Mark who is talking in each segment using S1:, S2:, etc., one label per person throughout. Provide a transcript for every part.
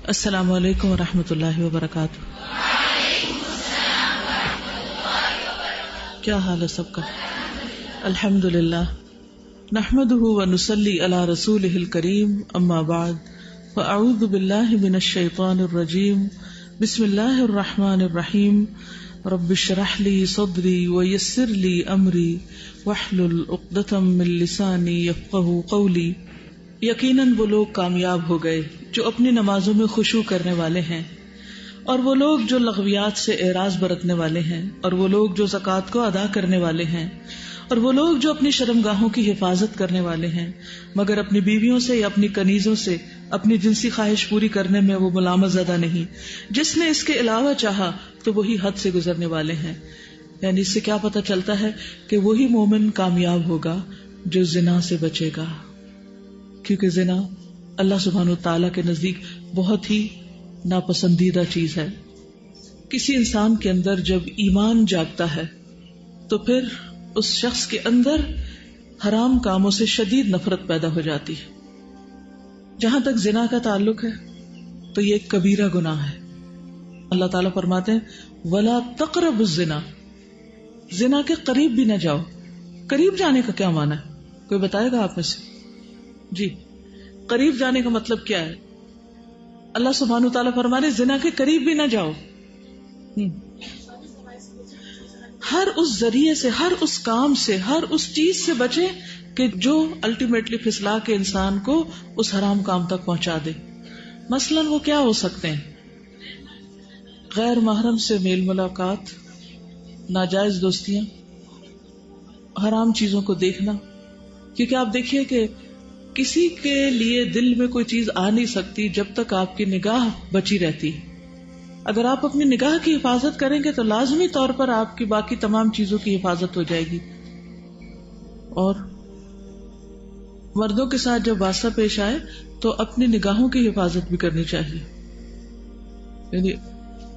S1: السلام علیکم ورحمۃ اللہ وبرکاتہ. کیا حال ہے سب کا؟ الحمد للہ نحمده ونصلی علی رسولہ الکریم، اما بعد فاعوذ باللہ من الشیطان الرجیم، بسم اللہ الرحمن الرحیم. رب اشرح لی صدری ویسر لی امری واحلل عقدۃ من لسانی یفقہوا قولی. یقیناً وہ لوگ کامیاب ہو گئے جو اپنی نمازوں میں خشوع کرنے والے ہیں، اور وہ لوگ جو لغویات سے اعراض برتنے والے ہیں، اور وہ لوگ جو زکوٰۃ کو ادا کرنے والے ہیں، اور وہ لوگ جو اپنی شرمگاہوں کی حفاظت کرنے والے ہیں، مگر اپنی بیویوں سے یا اپنی کنیزوں سے اپنی جنسی خواہش پوری کرنے میں وہ ملامت زدہ نہیں. جس نے اس کے علاوہ چاہا تو وہی حد سے گزرنے والے ہیں. یعنی اس سے کیا پتہ چلتا ہے کہ وہی مومن کامیاب ہوگا جو زنا سے بچے گا، کیونکہ زنا اللہ سبحانہ وتعالیٰ کے نزدیک بہت ہی ناپسندیدہ چیز ہے. کسی انسان کے اندر جب ایمان جاگتا ہے تو پھر اس شخص کے اندر حرام کاموں سے شدید نفرت پیدا ہو جاتی ہے. جہاں تک زنا کا تعلق ہے تو یہ ایک کبیرہ گناہ ہے. اللہ تعالیٰ فرماتے ہیں وَلَا تَقْرَبُوا الزِّنَا، زنا کے قریب بھی نہ جاؤ. قریب جانے کا کیا معنی ہے؟ کوئی بتائے گا آپ میں سے؟ جی، قریب جانے کا مطلب کیا ہے؟ اللہ سبحانہ وتعالیٰ فرمانے زنا کے قریب بھی نہ جاؤ. ہر اس ذریعے سے، ہر اس کام سے، ہر اس چیز سے بچے کہ جو الٹیمیٹلی پھسلا کے انسان کو اس حرام کام تک پہنچا دے. مثلاً وہ کیا ہو سکتے ہیں؟ غیر محرم سے میل ملاقات، ناجائز دوستیاں، حرام چیزوں کو دیکھنا. کیونکہ آپ دیکھیے کہ کسی کے لیے دل میں کوئی چیز آ نہیں سکتی جب تک آپ کی نگاہ بچی رہتی. اگر آپ اپنی نگاہ کی حفاظت کریں گے تو لازمی طور پر آپ کی باقی تمام چیزوں کی حفاظت ہو جائے گی. اور مردوں کے ساتھ جب واسطہ پیش آئے تو اپنی نگاہوں کی حفاظت بھی کرنی چاہیے. یعنی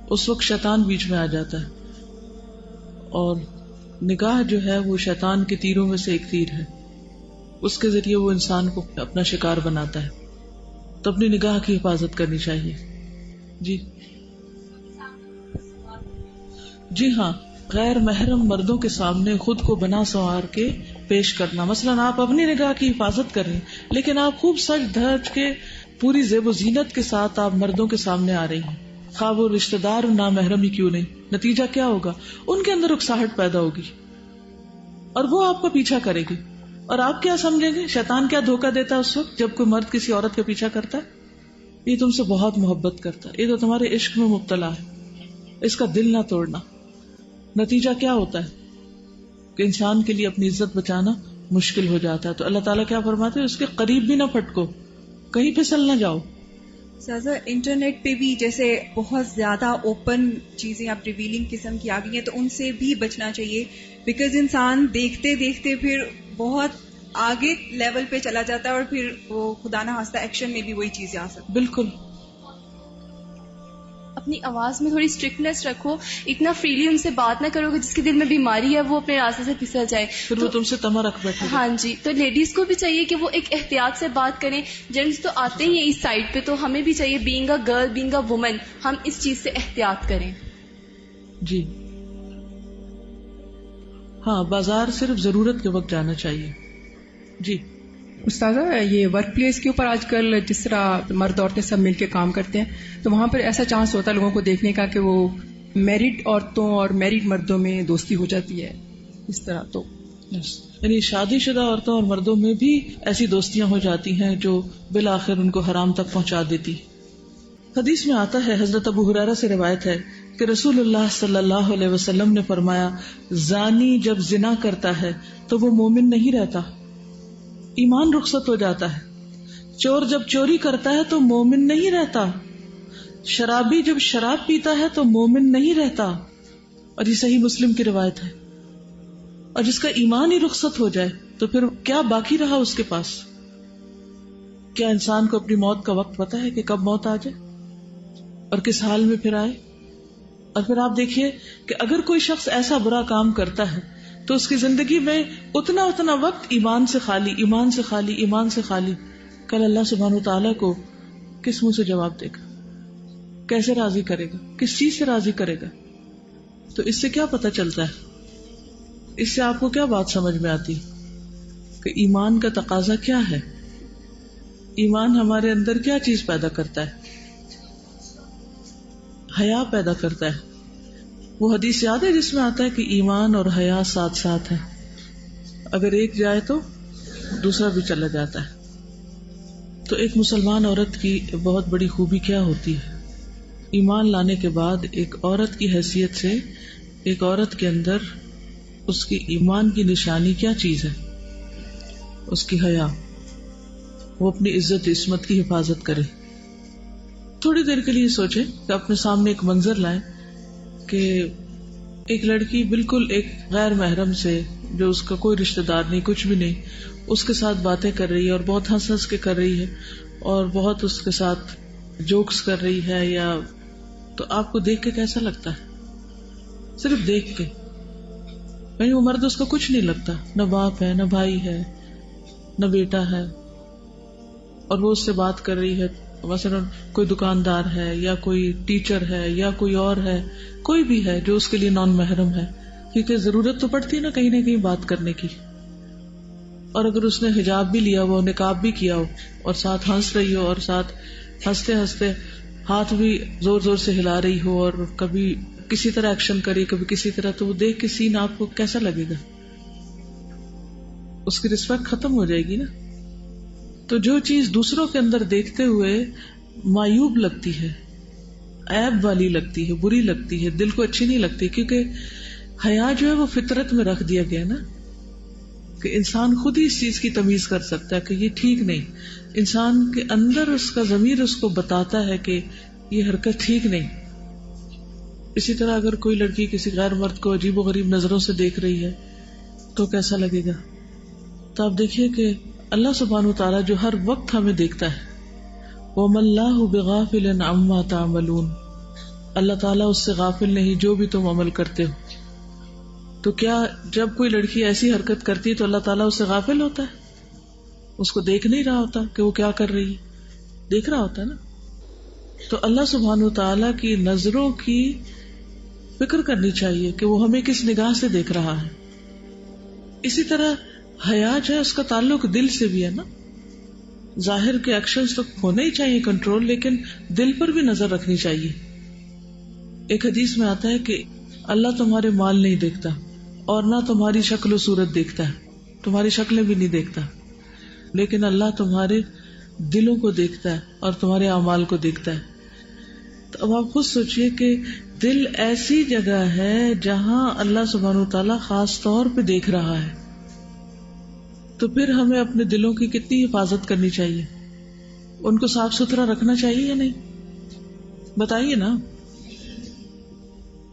S1: اس وقت شیطان بیچ میں آ جاتا ہے، اور نگاہ جو ہے وہ شیطان کے تیروں میں سے ایک تیر ہے. اس کے ذریعے وہ انسان کو اپنا شکار بناتا ہے. تو اپنی نگاہ کی حفاظت کرنی چاہیے. جی ہاں، غیر محرم مردوں کے سامنے خود کو بنا سنوار کے پیش کرنا. مثلاً آپ اپنی نگاہ کی حفاظت کر رہے ہیں لیکن آپ خوب سج دھج کے پوری زیب و زینت کے ساتھ آپ مردوں کے سامنے آ رہی ہیں، خواہ وہ رشتہ دار نامحرم ہی کیوں نہیں. نتیجہ کیا ہوگا؟ ان کے اندر اکساہٹ پیدا ہوگی اور وہ آپ کا پیچھا کرے گی. اور آپ کیا سمجھیں گے؟ شیطان کیا دھوکہ دیتا ہے اس وقت جب کوئی مرد کسی عورت کا پیچھا کرتا ہے؟ یہ تم سے بہت محبت کرتا ہے، یہ تو تمہارے عشق میں مبتلا ہے، اس کا دل نہ توڑنا. نتیجہ کیا ہوتا ہے کہ انسان کے لیے اپنی عزت بچانا مشکل ہو جاتا ہے. تو اللہ تعالیٰ کیا فرماتے ہیں؟ اس کے قریب بھی نہ پھٹکو، کہیں پھسل نہ جاؤ.
S2: سازا انٹرنیٹ پہ بھی جیسے بہت زیادہ اوپن چیزیں اب ریویلنگ قسم کی آ گئی ہیں، تو ان سے بھی بچنا چاہیے. بیکاز انسان دیکھتے دیکھتے پھر بہت آگے لیول پہ چلا جاتا ہے اور پھر وہ خدا نہ خواستہ ایکشن میں بھی وہی چیزیں آ سکتی.
S1: بالکل.
S3: اپنی آواز میں تھوڑی اسٹرکٹنیس رکھو، اتنا فریلی ان سے بات نہ کرو کہ جس کے دل میں بیماری ہے وہ اپنے راستے سے پھسل جائے،
S1: پھر وہ تم سے تمہ رکھ بیٹھے.
S3: ہاں جی. تو لیڈیز کو بھی چاہیے کہ وہ ایک احتیاط سے بات کریں. جینٹس تو آتے ہی ہیں اس سائڈ پہ، تو ہمیں بھی چاہیے being a girl, being a woman, ہم اس چیز سے احتیاط کریں.
S1: جی ہاں، بازار صرف ضرورت کے وقت جانا چاہیے. جی
S4: استاذہ، یہ ورک پلیس کے اوپر آج کل جس طرح مرد عورتیں سب مل کے کام کرتے ہیں تو وہاں پر ایسا چانس ہوتا ہے لوگوں کو دیکھنے کا کہ وہ میرڈ عورتوں اور میرڈ مردوں میں دوستی ہو جاتی ہے اس طرح. تو
S1: یعنی شادی شدہ عورتوں اور مردوں میں بھی ایسی دوستیاں ہو جاتی ہیں جو بالآخر ان کو حرام تک پہنچا دیتی. حدیث میں آتا ہے، حضرت ابو ہریرہ سے روایت ہے کہ رسول اللہ صلی اللہ علیہ وسلم نے فرمایا زانی جب زنا کرتا ہے تو وہ مومن نہیں رہتا، ایمان رخصت ہو جاتا ہے. چور جب چوری کرتا ہے تو مومن نہیں رہتا. شرابی جب شراب پیتا ہے تو مومن نہیں رہتا. اور یہ صحیح مسلم کی روایت ہے. اور جس کا ایمان ہی رخصت ہو جائے تو پھر کیا باقی رہا اس کے پاس؟ کیا انسان کو اپنی موت کا وقت پتا ہے کہ کب موت آ جائے اور کس حال میں پھر آئے؟ اور پھر آپ دیکھیے کہ اگر کوئی شخص ایسا برا کام کرتا ہے تو اس کی زندگی میں اتنا وقت ایمان سے خالی، ایمان سے خالی، ایمان سے خالی. کل اللہ سبحانہ وتعالیٰ کو کس منہ سے جواب دے گا؟ کیسے راضی کرے گا؟ کس چیز سے راضی کرے گا؟ تو اس سے کیا پتہ چلتا ہے؟ اس سے آپ کو کیا بات سمجھ میں آتی کہ ایمان کا تقاضا کیا ہے؟ ایمان ہمارے اندر کیا چیز پیدا کرتا ہے؟ حیا پیدا کرتا ہے. وہ حدیث یاد ہے جس میں آتا ہے کہ ایمان اور حیا ساتھ ساتھ ہیں، اگر ایک جائے تو دوسرا بھی چلا جاتا ہے. تو ایک مسلمان عورت کی بہت بڑی خوبی کیا ہوتی ہے؟ ایمان لانے کے بعد ایک عورت کی حیثیت سے ایک عورت کے اندر اس کی ایمان کی نشانی کیا چیز ہے؟ اس کی حیا. وہ اپنی عزت عصمت کی حفاظت کرے. تھوڑی دیر کے لیے سوچیں کہ اپنے سامنے ایک منظر لائیں کہ ایک لڑکی بالکل ایک غیر محرم سے، جو اس کا کوئی رشتہ دار نہیں، کچھ بھی نہیں، اس کے ساتھ باتیں کر رہی ہے اور بہت ہنس ہنس کے کر رہی ہے اور بہت اس کے ساتھ جوکس کر رہی ہے، یا تو آپ کو دیکھ کے کیسا لگتا ہے؟ صرف دیکھ کے، یعنی وہ مرد اس کو کچھ نہیں لگتا، نہ باپ ہے، نہ بھائی ہے، نہ بیٹا ہے، اور وہ اس سے بات کر رہی ہے. مثلا کوئی دکاندار ہے یا کوئی ٹیچر ہے یا کوئی اور ہے، کوئی بھی ہے جو اس کے لیے نان محرم ہے، کیونکہ ضرورت تو پڑتی ہے نا کہیں نہ کہیں بات کرنے کی. اور اگر اس نے حجاب بھی لیا ہو، نقاب بھی کیا ہو، اور ساتھ ہنس رہی ہو، اور ساتھ ہنستے ہنستے ہاتھ بھی زور زور سے ہلا رہی ہو، اور کبھی کسی طرح ایکشن کری، کبھی کسی طرح، تو وہ دیکھ کے سین آپ کو کیسا لگے گا؟ اس کی رسپیکٹ ختم ہو جائے گی نا. تو جو چیز دوسروں کے اندر دیکھتے ہوئے معیوب لگتی ہے، عیب والی لگتی ہے، بری لگتی ہے، دل کو اچھی نہیں لگتی، کیونکہ حیا جو ہے وہ فطرت میں رکھ دیا گیا نا، کہ انسان خود ہی اس چیز کی تمیز کر سکتا ہے کہ یہ ٹھیک نہیں. انسان کے اندر اس کا ضمیر اس کو بتاتا ہے کہ یہ حرکت ٹھیک نہیں. اسی طرح اگر کوئی لڑکی کسی غیر مرد کو عجیب و غریب نظروں سے دیکھ رہی ہے تو کیسا لگے گا؟ تو آپ دیکھیے کہ اللہ سبحانہ وتعالیٰ جو ہر وقت ہمیں دیکھتا ہے، وَمَا اللَّهُ بِغَافِلٍ عَمَّا تَعْمَلُونَ، اللہ تعالیٰ اس سے غافل نہیں جو بھی تم عمل کرتے ہو. تو کیا جب کوئی لڑکی ایسی حرکت کرتی ہے تو اللہ تعالیٰ اس سے غافل ہوتا ہے؟ اس کو دیکھ نہیں رہا ہوتا کہ وہ کیا کر رہی ہے؟ دیکھ رہا ہوتا ہے نا. تو اللہ سبحانہ وتعالیٰ کی نظروں کی فکر کرنی چاہیے کہ وہ ہمیں کس نگاہ سے دیکھ رہا ہے. اسی طرح حیا جو ہے اس کا تعلق دل سے بھی ہے نا. ظاہر کے ایکشنز تو ہونے ہی چاہیے کنٹرول، لیکن دل پر بھی نظر رکھنی چاہیے. ایک حدیث میں آتا ہے کہ اللہ تمہارے مال نہیں دیکھتا اور نہ تمہاری شکل و صورت دیکھتا ہے، تمہاری شکلیں بھی نہیں دیکھتا، لیکن اللہ تمہارے دلوں کو دیکھتا ہے اور تمہارے اعمال کو دیکھتا ہے. تو اب آپ خود سوچئے کہ دل ایسی جگہ ہے جہاں اللہ سبحانہ وتعالیٰ خاص طور پہ دیکھ رہا ہے. تو پھر ہمیں اپنے دلوں کی کتنی حفاظت کرنی چاہیے، ان کو صاف ستھرا رکھنا چاہیے یا نہیں؟ بتائیے نا.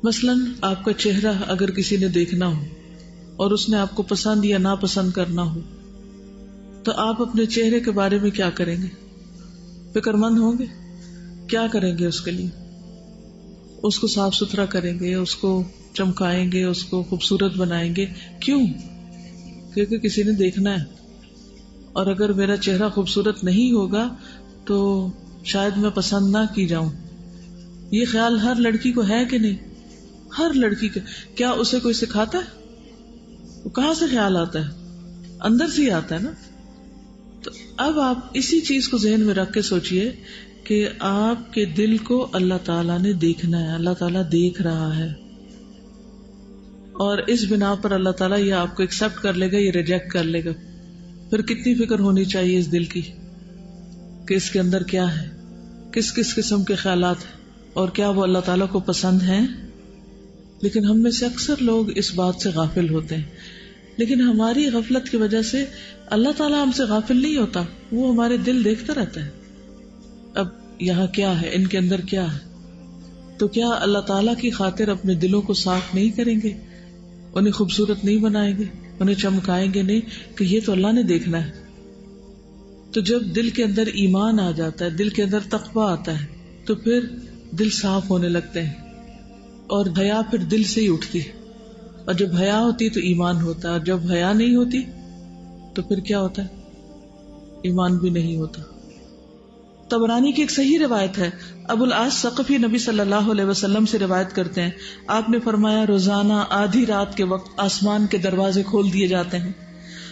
S1: مثلاً آپ کا چہرہ اگر کسی نے دیکھنا ہو اور اس نے آپ کو پسند یا ناپسند کرنا ہو، تو آپ اپنے چہرے کے بارے میں کیا کریں گے؟ فکر مند ہوں گے؟ کیا کریں گے اس کے لیے؟ اس کو صاف ستھرا کریں گے، اس کو چمکائیں گے، اس کو خوبصورت بنائیں گے. کیوں؟ کیونکہ کسی نے دیکھنا ہے. اور اگر میرا چہرہ خوبصورت نہیں ہوگا تو شاید میں پسند نہ کی جاؤں. یہ خیال ہر لڑکی کو ہے کہ نہیں؟ ہر لڑکی کا. کیا اسے کوئی سکھاتا ہے؟ وہ کہاں سے خیال آتا ہے؟ اندر سے ہی آتا ہے نا. تو اب آپ اسی چیز کو ذہن میں رکھ کے سوچئے کہ آپ کے دل کو اللہ تعالیٰ نے دیکھنا ہے، اللہ تعالیٰ دیکھ رہا ہے، اور اس بنا پر اللہ تعالیٰ یہ آپ کو ایکسپٹ کر لے گا، یہ ریجیکٹ کر لے گا. پھر کتنی فکر ہونی چاہیے اس دل کی کہ اس کے اندر کیا ہے، کس کس قسم کے خیالات ہیں، اور کیا وہ اللہ تعالیٰ کو پسند ہیں. لیکن ہم میں سے اکثر لوگ اس بات سے غافل ہوتے ہیں. لیکن ہماری غفلت کی وجہ سے اللہ تعالیٰ ہم سے غافل نہیں ہوتا، وہ ہمارے دل دیکھتا رہتا ہے. اب یہاں کیا ہے، ان کے اندر کیا ہے؟ تو کیا اللہ تعالیٰ کی خاطر اپنے دلوں کو صاف نہیں کریں گے، انہیں خوبصورت نہیں بنائیں گے، انہیں چمکائیں گے نہیں کہ یہ تو اللہ نے دیکھنا ہے؟ تو جب دل کے اندر ایمان آ جاتا ہے، دل کے اندر تقویٰ آتا ہے، تو پھر دل صاف ہونے لگتے ہیں، اور حیا پھر دل سے ہی اٹھتی ہے. اور جب حیا ہوتی تو ایمان ہوتا ہے، اور جب حیا نہیں ہوتی تو پھر کیا ہوتا ہے؟ ایمان بھی نہیں ہوتا. طبرانی کی ایک صحیح روایت ہے، ابو العاص ثقفی نبی صلی اللہ علیہ وسلم سے روایت کرتے ہیں، آپ نے فرمایا روزانہ آدھی رات کے وقت آسمان کے دروازے کھول دیے جاتے ہیں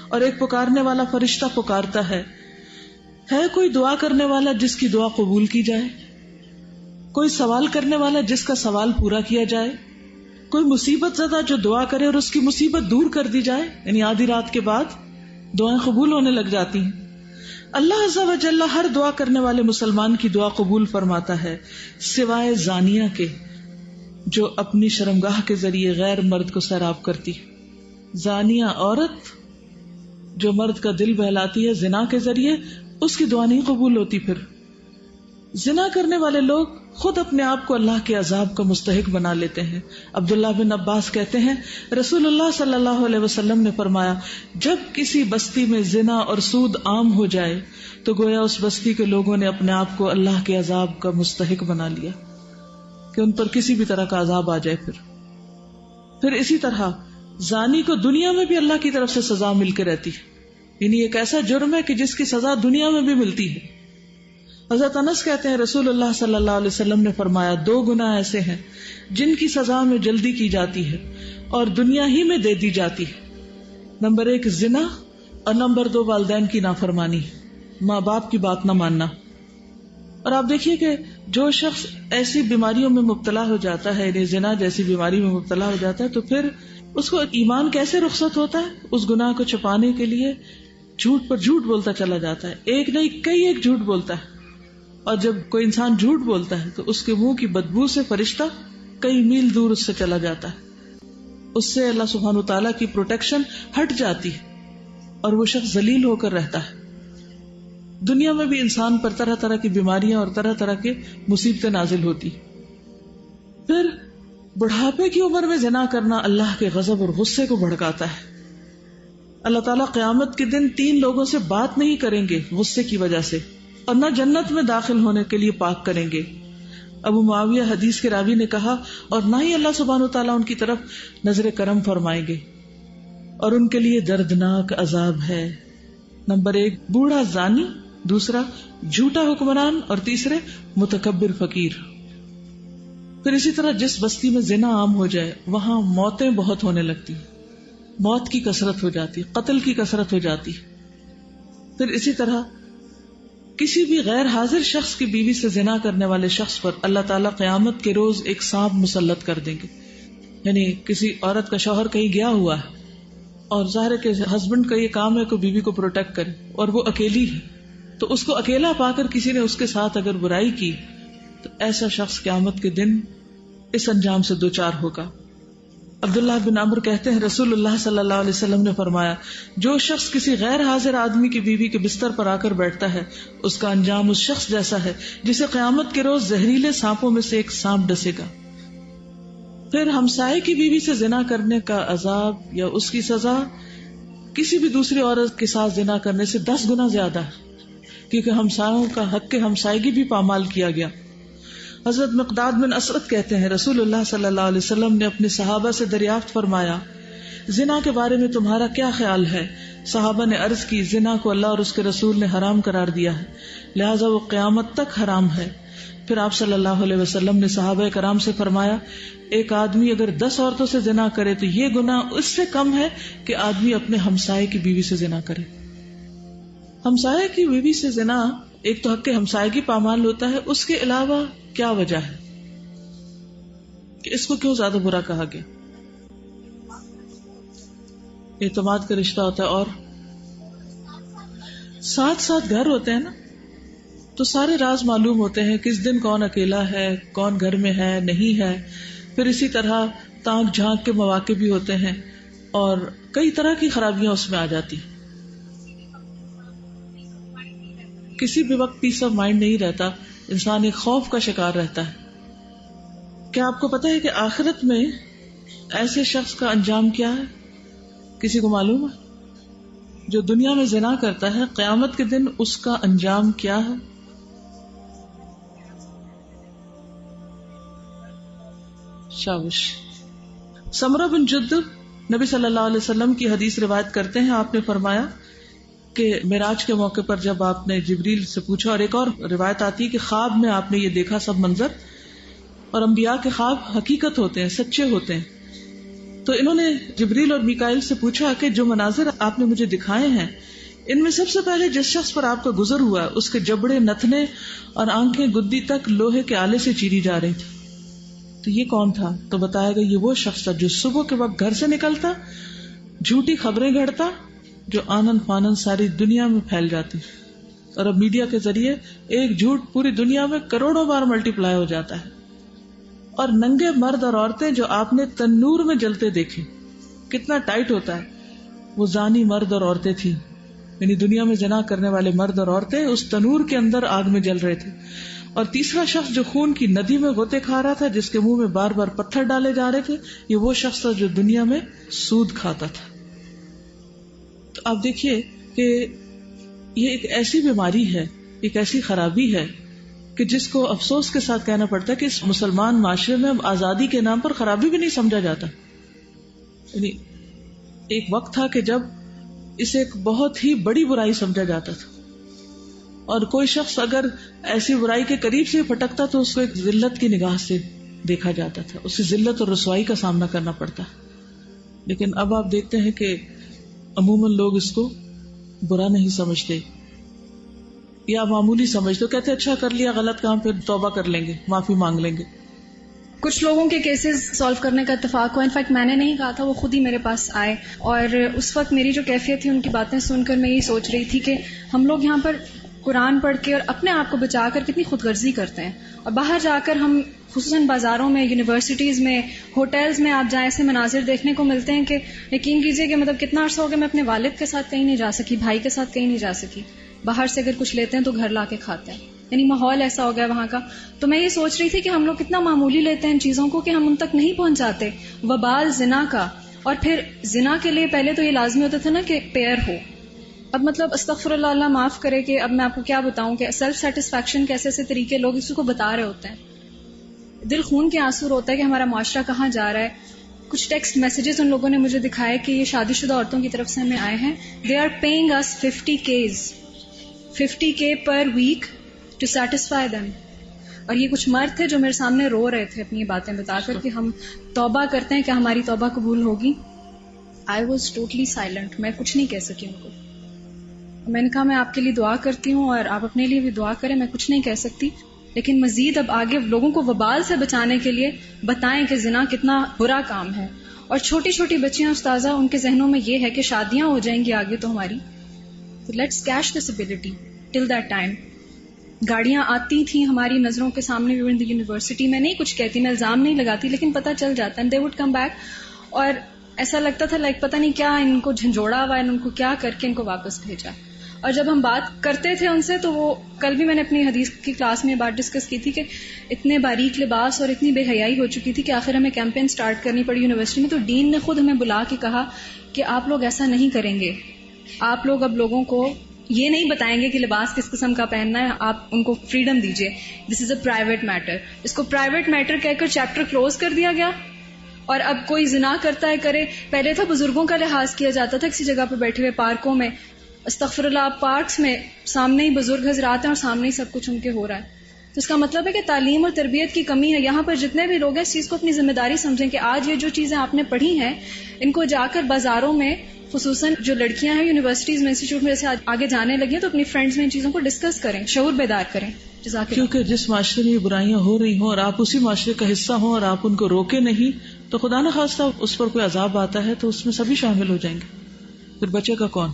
S1: اور ایک پکارنے والا فرشتہ پکارتا ہے کوئی دعا کرنے والا جس کی دعا قبول کی جائے، کوئی سوال کرنے والا جس کا سوال پورا کیا جائے، کوئی مصیبت زدہ جو دعا کرے اور اس کی مصیبت دور کر دی جائے. یعنی آدھی رات کے بعد دعائیں قبول ہونے لگ جاتی ہیں. اللہ عز و جل ہر دعا کرنے والے مسلمان کی دعا قبول فرماتا ہے سوائے زانیہ کے جو اپنی شرمگاہ کے ذریعے غیر مرد کو سیراب کرتی. زانیہ عورت جو مرد کا دل بہلاتی ہے زنا کے ذریعے، اس کی دعا نہیں قبول ہوتی. پھر زنا کرنے والے لوگ خود اپنے آپ کو اللہ کے عذاب کا مستحق بنا لیتے ہیں. عبداللہ بن عباس کہتے ہیں رسول اللہ صلی اللہ علیہ وسلم نے فرمایا جب کسی بستی میں زنا اور سود عام ہو جائے تو گویا اس بستی کے لوگوں نے اپنے آپ کو اللہ کے عذاب کا مستحق بنا لیا کہ ان پر کسی بھی طرح کا عذاب آ جائے. پھر اسی طرح زانی کو دنیا میں بھی اللہ کی طرف سے سزا مل کے رہتی ہے. یعنی ایک ایسا جرم ہے کہ جس کی سزا دنیا میں بھی ملتی ہے. حضرت انس کہتے ہیں رسول اللہ صلی اللہ علیہ وسلم نے فرمایا 2 گناہ ایسے ہیں جن کی سزا میں جلدی کی جاتی ہے اور دنیا ہی میں دے دی جاتی ہے. نمبر 1 زنا اور نمبر 2 والدین کی نافرمانی، ماں باپ کی بات نہ ماننا. اور آپ دیکھیے کہ جو شخص ایسی بیماریوں میں مبتلا ہو جاتا ہے، یعنی زنا جیسی بیماری میں مبتلا ہو جاتا ہے، تو پھر اس کو ایمان کیسے رخصت ہوتا ہے؟ اس گناہ کو چھپانے کے لیے جھوٹ پر جھوٹ بولتا چلا جاتا ہے. ایک نہیں کئی ایک جھوٹ بولتا ہے. اور جب کوئی انسان جھوٹ بولتا ہے تو اس کے منہ کی بدبو سے فرشتہ کئی میل دور اس سے چلا جاتا ہے. اس سے اللہ سبحانہ وتعالیٰ کی پروٹیکشن ہٹ جاتی ہے اور وہ شخص ذلیل ہو کر رہتا ہے. دنیا میں بھی انسان پر طرح طرح کی بیماریاں اور طرح طرح کے مصیبتیں نازل ہوتی. پھر بڑھاپے کی عمر میں زنا کرنا اللہ کے غضب اور غصے کو بھڑکاتا ہے. اللہ تعالیٰ قیامت کے دن 3 لوگوں سے بات نہیں کریں گے غصے کی وجہ سے، اور نہ جنت میں داخل ہونے کے لیے پاک کریں گے. ابو معاویہ حدیث کے راوی نے کہا اور نہ ہی اللہ سبحانہ وتعالیٰ ان کی طرف نظر کرم فرمائیں گے اور ان کے لیے دردناک عذاب ہے. نمبر 1 بوڑھا زانی، دوسرا جھوٹا حکمران، اور تیسرے متکبر فقیر. پھر اسی طرح جس بستی میں زنا عام ہو جائے وہاں موتیں بہت ہونے لگتی، موت کی کثرت ہو جاتی، قتل کی کثرت ہو جاتی. پھر اسی طرح کسی بھی غیر حاضر شخص کی بیوی سے زنا کرنے والے شخص پر اللہ تعالیٰ قیامت کے روز ایک سانپ مسلط کر دیں گے. یعنی کسی عورت کا شوہر کہیں گیا ہوا ہے اور ظاہر ہے کہ ہسبینڈ کا یہ کام ہے کہ بیوی کو پروٹیکٹ کرے اور وہ اکیلی ہے، تو اس کو اکیلا پا کر کسی نے اس کے ساتھ اگر برائی کی تو ایسا شخص قیامت کے دن اس انجام سے دوچار ہوگا. عبداللہ بن عمرو کہتے ہیں رسول اللہ صلی اللہ علیہ وسلم نے فرمایا جو شخص کسی غیر حاضر آدمی کی بیوی کے بستر پر آ کر بیٹھتا ہے اس کا انجام اس شخص جیسا ہے جسے قیامت کے روز زہریلے سانپوں میں سے ایک سانپ ڈسے گا. پھر ہمسائے کی بیوی سے زنا کرنے کا عذاب یا اس کی سزا کسی بھی دوسری عورت کے ساتھ زنا کرنے سے 10 گنا زیادہ ہے، کیونکہ ہمسایوں کا حق ہمسائیگی بھی پامال کیا گیا. حضرت مقداد بن اسرت کہتے ہیں رسول اللہ صلی اللہ علیہ وسلم نے اپنے صحابہ سے دریافت فرمایا زنا کے بارے میں تمہارا کیا خیال ہے؟ صحابہ نے عرض کی زنا کو اللہ اور اس کے رسول نے حرام قرار دیا ہے، لہذا وہ قیامت تک حرام ہے. پھر آپ صلی اللہ علیہ وسلم نے صحابہ کرام سے فرمایا ایک آدمی اگر 10 عورتوں سے زنا کرے تو یہ گناہ اس سے کم ہے کہ آدمی اپنے ہمسائے کی بیوی سے زنا کرے. ہمسائے کی بیوی سے زنا ایک تو حق ہمسائیگی پامال ہوتا ہے، اس کے علاوہ کیا وجہ ہے کہ اس کو کیوں زیادہ برا کہا گیا؟ اعتماد کا رشتہ ہوتا ہے اور ساتھ ساتھ گھر ہوتے ہیں نا، تو سارے راز معلوم ہوتے ہیں کس دن کون اکیلا ہے، کون گھر میں ہے نہیں ہے. پھر اسی طرح تانک جھانک کے مواقع بھی ہوتے ہیں اور کئی طرح کی خرابیاں اس میں آ جاتی. کسی بھی وقت پیس آف مائنڈ نہیں رہتا، انسان ایک خوف کا شکار رہتا ہے. کیا آپ کو پتا ہے کہ آخرت میں ایسے شخص کا انجام کیا ہے؟ کسی کو معلوم ہے؟ جو دنیا میں زنا کرتا ہے قیامت کے دن اس کا انجام کیا ہے؟ شابش. سمرہ بن جندب نبی صلی اللہ علیہ وسلم کی حدیث روایت کرتے ہیں، آپ نے فرمایا کہ معراج کے موقع پر جب آپ نے جبریل سے پوچھا، اور ایک اور روایت آتی ہے کہ خواب میں آپ نے یہ دیکھا سب منظر، اور انبیاء کے خواب حقیقت ہوتے ہیں، سچے ہوتے ہیں. تو انہوں نے جبریل اور میکائیل سے پوچھا کہ جو مناظر آپ نے مجھے دکھائے ہیں ان میں سب سے پہلے جس شخص پر آپ کا گزر ہوا اس کے جبڑے، نتنے اور آنکھیں گدی تک لوہے کے آلے سے چیری جا رہی تھی، تو یہ کون تھا؟ تو بتایا گیا یہ وہ شخص تھا جو صبح کے وقت گھر سے نکلتا، جھوٹی خبریں گھڑتا جو آنن فانن ساری دنیا میں پھیل جاتی، اور اب میڈیا کے ذریعے ایک جھوٹ پوری دنیا میں کروڑوں بار ملٹی پلائی ہو جاتا ہے. اور ننگے مرد اور عورتیں جو آپ نے تنور میں جلتے دیکھے، کتنا ٹائٹ ہوتا ہے، وہ زانی مرد اور عورتیں تھیں، یعنی دنیا میں زنا کرنے والے مرد اور عورتیں اس تنور کے اندر آگ میں جل رہے تھے. اور تیسرا شخص جو خون کی ندی میں غوطے کھا رہا تھا، جس کے منہ میں بار بار پتھر ڈالے جا رہے تھے، یہ وہ شخص تھا جو دنیا میں سود کھاتا تھا. تو آپ دیکھیے کہ یہ ایک ایسی بیماری ہے، ایک ایسی خرابی ہے کہ جس کو افسوس کے ساتھ کہنا پڑتا ہے کہ اس مسلمان معاشرے میں اب آزادی کے نام پر خرابی بھی نہیں سمجھا جاتا. یعنی ایک وقت تھا کہ جب اسے ایک بہت ہی بڑی برائی سمجھا جاتا تھا، اور کوئی شخص اگر ایسی برائی کے قریب سے پھٹکتا تو اس کو ایک ذلت کی نگاہ سے دیکھا جاتا تھا، اسے ذلت اور رسوائی کا سامنا کرنا پڑتا. لیکن اب آپ دیکھتے ہیں کہ عموماً لوگ اس کو برا نہیں سمجھتے یا معمولی سمجھتے، کہتے اچھا کر لیا غلط کام، پھر توبہ کر لیں گے، معافی مانگ لیں گے.
S5: کچھ لوگوں کے کیسز سالو کرنے کا اتفاق ہوا، انفیکٹ میں نے نہیں کہا تھا، وہ خود ہی میرے پاس آئے، اور اس وقت میری جو کیفیت تھی ان کی باتیں سن کر میں یہ سوچ رہی تھی کہ ہم لوگ یہاں پر قرآن پڑھ کے اور اپنے آپ کو بچا کر کتنی خود غرضی کرتے ہیں، اور باہر جا کر ہم خصوصاً بازاروں میں، یونیورسٹیز میں، ہوٹلز میں آپ جائیں، ایسے مناظر دیکھنے کو ملتے ہیں کہ یقین کیجئے کہ مطلب کتنا عرصہ ہو گیا میں اپنے والد کے ساتھ کہیں نہیں جا سکی، بھائی کے ساتھ کہیں نہیں جا سکی، باہر سے اگر کچھ لیتے ہیں تو گھر لا کے کھاتے ہیں، یعنی ماحول ایسا ہو گیا وہاں کا. تو میں یہ سوچ رہی تھی کہ ہم لوگ کتنا معمولی لیتے ہیں ان چیزوں کو کہ ہم ان تک نہیں پہنچاتے. وبال زنا کا، اور پھر زنا کے لیے پہلے تو یہ لازمی ہوتا تھا نا کہ پیئر ہو. اب مطلب استغفر اللہ، اللہ معاف کرے کہ اب میں آپ کو کیا بتاؤں کہ سیلف سیٹسفیکشن کے ایسے ایسے طریقے لوگ اس کو بتا رہے ہوتے ہیں. دل خون کے آنسو ہوتا ہے کہ ہمارا معاشرہ کہاں جا رہا ہے. کچھ ٹیکسٹ میسیجز ان لوگوں نے مجھے دکھائے کہ یہ شادی شدہ عورتوں کی طرف سے ہمیں آئے ہیں. They are paying us 50K per week to satisfy them. اور یہ کچھ مرد تھے جو میرے سامنے رو رہے تھے اپنی باتیں بتا کر کہ ہم توبہ کرتے ہیں کہ ہماری توبہ قبول ہوگی. آئی واز ٹوٹلی سائلنٹ، میں کچھ نہیں کہہ سکی ان کو. میں نے کہا میں آپ کے لیے دعا کرتی ہوں اور آپ اپنے لیے بھی دعا کریں، میں کچھ نہیں کہہ سکتی، لیکن مزید اب آگے لوگوں کو وبال سے بچانے کے لیے بتائیں کہ زنا کتنا برا کام ہے. اور چھوٹی چھوٹی بچیاں استاذہ، ان کے ذہنوں میں یہ ہے کہ شادیاں ہو جائیں گی آگے تو ہماری، تو let's cash this ability till that time. گاڑیاں آتی تھیں ہماری نظروں کے سامنے، وی ان دی یونیورسٹی. میں نہیں کچھ کہتی، میں الزام نہیں لگاتی، لیکن پتہ چل جاتا ہے. دے وڈ کم بیک، اور ایسا لگتا تھا لائک پتہ نہیں کیا ان کو جھنجھوڑا ہوا ہے، ان کو کیا کر کے ان کو واپس بھیجا. اور جب ہم بات کرتے تھے ان سے تو وہ، کل بھی میں نے اپنی حدیث کی کلاس میں بات ڈسکس کی تھی کہ اتنے باریک لباس اور اتنی بے حیائی ہو چکی تھی کہ آخر ہمیں کیمپین سٹارٹ کرنی پڑی یونیورسٹی میں. تو ڈین نے خود ہمیں بلا کے کہا کہ آپ لوگ ایسا نہیں کریں گے، آپ لوگ اب لوگوں کو یہ نہیں بتائیں گے کہ لباس کس قسم کا پہننا ہے، آپ ان کو فریڈم دیجیے. دس از اے پرائیویٹ میٹر. اس کو پرائیویٹ میٹر کہہ کر چیپٹر کلوز کر دیا گیا. اور اب کوئی زنا کرتا ہے کرے. پہلے تھا بزرگوں کا لحاظ کیا جاتا تھا کسی جگہ پہ بیٹھے ہوئے پارکوں میں، استغفر اللہ، پارکس میں سامنے ہی بزرگ حضرات ہیں اور سامنے ہی سب کچھ ان کے ہو رہا ہے. تو اس کا مطلب ہے کہ تعلیم اور تربیت کی کمی ہے. یہاں پر جتنے بھی لوگ ہیں اس چیز کو اپنی ذمہ داری سمجھیں کہ آج یہ جو چیزیں آپ نے پڑھی ہیں ان کو جا کر بازاروں میں، خصوصاً جو لڑکیاں ہیں یونیورسٹیز میں، انسٹیٹیوٹ میں جیسے آگے جانے لگی ہیں، تو اپنی فرینڈز میں ان چیزوں کو ڈسکس کریں، شعور بیدار کریں. جزاک اللہ.
S1: کیونکہ جس معاشرے میں یہ برائیاں ہو رہی ہوں اور آپ اسی معاشرے کا حصہ ہوں اور آپ ان کو روکے نہیں تو خدا نہ خواستہ اس پر کوئی عذاب آتا ہے تو اس میں سبھی شامل ہو جائیں گے، پھر بچے کا کون؟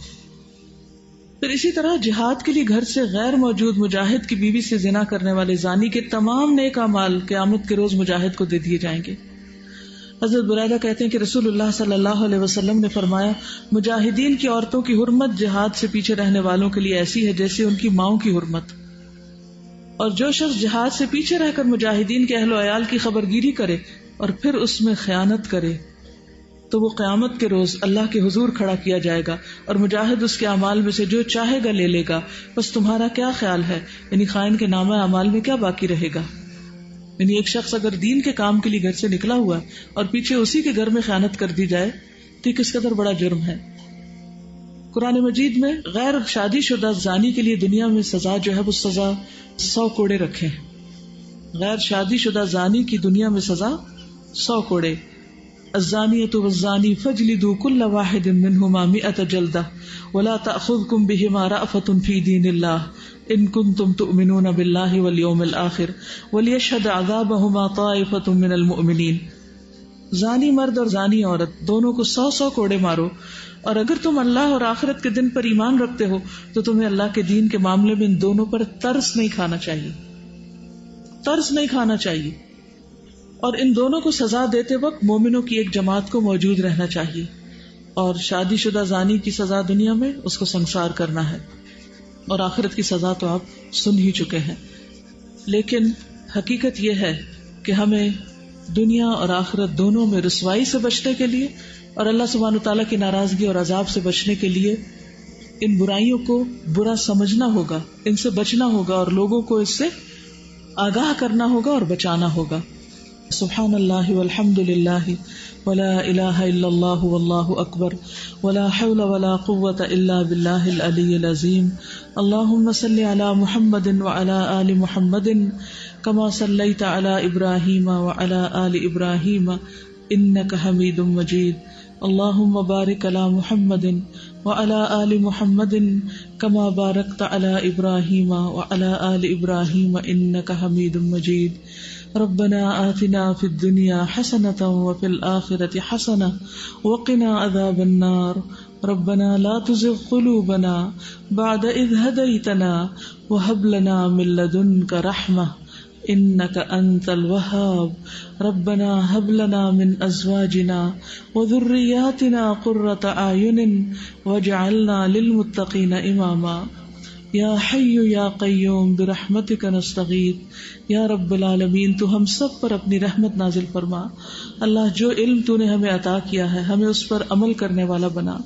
S1: پھر اسی طرح جہاد کے لیے گھر سے غیر موجود مجاہد کی بیوی سے زنا کرنے والے زانی کے تمام نیک اعمال قیامت کے روز مجاہد کو دے دیے جائیں گے. حضرت بریدہ کہتے ہیں کہ رسول اللہ صلی اللہ علیہ وسلم نے فرمایا، مجاہدین کی عورتوں کی حرمت جہاد سے پیچھے رہنے والوں کے لیے ایسی ہے جیسے ان کی ماؤں کی حرمت. اور جو شخص جہاد سے پیچھے رہ کر مجاہدین کے اہل و عیال کی خبر گیری کرے اور پھر اس میں خیانت کرے تو وہ قیامت کے روز اللہ کے حضور کھڑا کیا جائے گا اور مجاہد اس کے اعمال میں سے جو چاہے گا لے لے گا. بس تمہارا کیا خیال ہے، یعنی خائن کے نامہ اعمال میں کیا باقی رہے گا؟ یعنی ایک شخص اگر دین کے کام کے لیے گھر سے نکلا ہوا اور پیچھے اسی کے گھر میں خیانت کر دی جائے تو یہ کس قدر بڑا جرم ہے. قرآن مجید میں غیر شادی شدہ زانی کے لیے دنیا میں سزا جو ہے وہ سزا 100 کوڑے رکھے ہیں. غیر شادی شدہ زانی کی دنیا میں سزا 100 کوڑے. الزانیۃ والزانی فاجلدوا كل واحد منهما 100 جلدہ ولا تأخذكم بهما رأفۃ فی دین اللہ ان کنتم تؤمنون باللہ والیوم الآخر وليشهد عذابهما طائفۃ من المؤمنین. زانی مرد اور زانی عورت دونوں کو 100 کوڑے مارو، اور اگر تم اللہ اور آخرت کے دن پر ایمان رکھتے ہو تو تمہیں اللہ کے دین کے معاملے میں ان دونوں پر ترس نہیں کھانا چاہیے، ترس نہیں کھانا چاہیے. اور ان دونوں کو سزا دیتے وقت مومنوں کی ایک جماعت کو موجود رہنا چاہیے. اور شادی شدہ زانی کی سزا دنیا میں اس کو سنسار کرنا ہے، اور آخرت کی سزا تو آپ سن ہی چکے ہیں. لیکن حقیقت یہ ہے کہ ہمیں دنیا اور آخرت دونوں میں رسوائی سے بچنے کے لیے اور اللہ سبحانہ وتعالیٰ کی ناراضگی اور عذاب سے بچنے کے لیے ان برائیوں کو برا سمجھنا ہوگا، ان سے بچنا ہوگا، اور لوگوں کو اس سے آگاہ کرنا ہوگا اور بچانا ہوگا. سبحان اللہ والحمد للہ ولا الہ الا اللہ واللہ اکبر ولا حول ولا قوة الا باللہ العلی العظیم. اللہم صل علی محمد وعلی آل محمد کما صلیت علی ابراہیم وعلی آل ابراہیم انک حمید مجید. اللہم بارک علی محمد وعلی آل محمد کما بارکت علی ابراہیم وعلی آل ابراہیم انک حمید مجید. ربنا آتنا فی الدنیا حسنة وفی الآخرة حسنة وقنا عذاب النار. ربنا لا تزغ قلوبنا بعد إذ هديتنا وهب لنا من لدنك رحمة إنك أنت الوهاب. ربنا هب لنا من أزواجنا وذرياتنا قرة أعين واجعلنا للمتقين إماما. یا حی یا قیوم برحمتک نستغیث. یا رب العالمین تو ہم سب پر اپنی رحمت نازل فرما. اللہ جو علم تو نے ہمیں عطا کیا ہے ہمیں اس پر عمل کرنے والا بنا.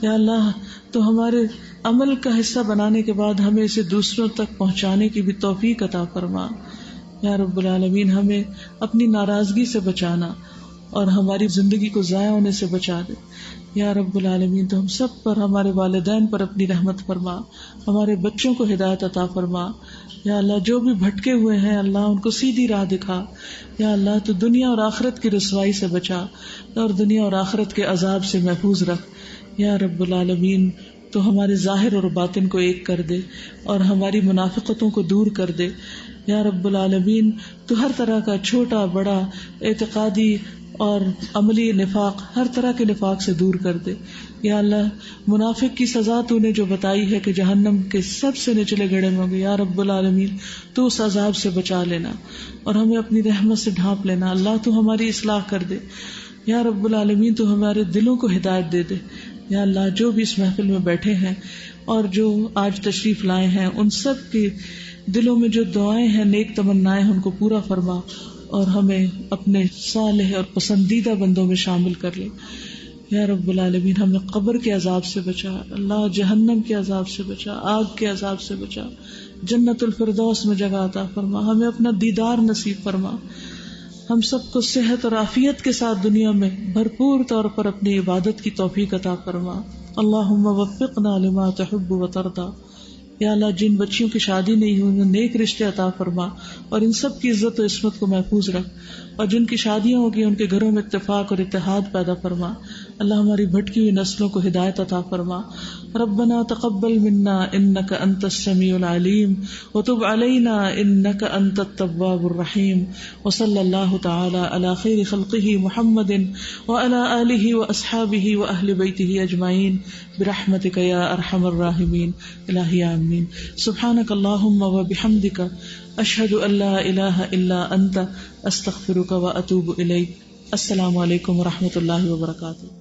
S1: یا اللہ تو ہمارے عمل کا حصہ بنانے کے بعد ہمیں اسے دوسروں تک پہنچانے کی بھی توفیق عطا فرما. یا رب العالمین ہمیں اپنی ناراضگی سے بچانا اور ہماری زندگی کو ضائع ہونے سے بچا دے. یا رب العالمین تو ہم سب پر، ہمارے والدین پر اپنی رحمت فرما، ہمارے بچوں کو ہدایت عطا فرما. یا اللہ جو بھی بھٹکے ہوئے ہیں اللہ ان کو سیدھی راہ دکھا. یا اللہ تو دنیا اور آخرت کی رسوائی سے بچا اور دنیا اور آخرت کے عذاب سے محفوظ رکھ. یا رب العالمین تو ہمارے ظاہر اور باطن کو ایک کر دے اور ہماری منافقتوں کو دور کر دے. یا رب العالمین تو ہر طرح کا چھوٹا بڑا اعتقادی اور عملی نفاق، ہر طرح کے نفاق سے دور کر دے. یا اللہ منافق کی سزا تو نے جو بتائی ہے کہ جہنم کے سب سے نچلے گڑھے میں ہوں گے، یا رب العالمین تو اس عذاب سے بچا لینا اور ہمیں اپنی رحمت سے ڈھانپ لینا. اللہ تو ہماری اصلاح کر دے. یا رب العالمین تو ہمارے دلوں کو ہدایت دے دے. یا اللہ جو بھی اس محفل میں بیٹھے ہیں اور جو آج تشریف لائے ہیں ان سب کے دلوں میں جو دعائیں ہیں، نیک تمنائیں ہیں، ان کو پورا فرما اور ہمیں اپنے صالح اور پسندیدہ بندوں میں شامل کر لے. یا رب العالمین ہمیں قبر کے عذاب سے بچا، اللہ جہنم کے عذاب سے بچا، آگ کے عذاب سے بچا، جنت الفردوس میں جگہ عطا فرما، ہمیں اپنا دیدار نصیب فرما. ہم سب کو صحت اور عافیت کے ساتھ دنیا میں بھرپور طور پر اپنی عبادت کی توفیق عطا فرما. اللہم وفقنا لما تحب وترضى. یا اللہ جن بچیوں کی شادی نہیں ہوئی انہیں نیک رشتے عطا فرما اور ان سب کی عزت و عصمت کو محفوظ رکھ، اور جن کی شادیاں ہوگی ان کے گھروں میں اتفاق اور اتحاد پیدا فرما. اللہ ہماری بھٹکی ہوئی نسلوں کو ہدایت عطا فرما. ربنا تقبل منا انك انت السميع العليم وتب علينا انك انت التواب الرحيم. وصلى الله تعالى على خير خلقه محمد وعلى آله واصحابه واهل بيته اجمعين برحمتك يا ارحم الراحمين. الہی آمین. سبحانك اللهم وبحمدك اشهد ان لا اله الا انت استغفرك واتوب اليك. السلام علیکم ورحمۃ اللہ وبرکاتہ.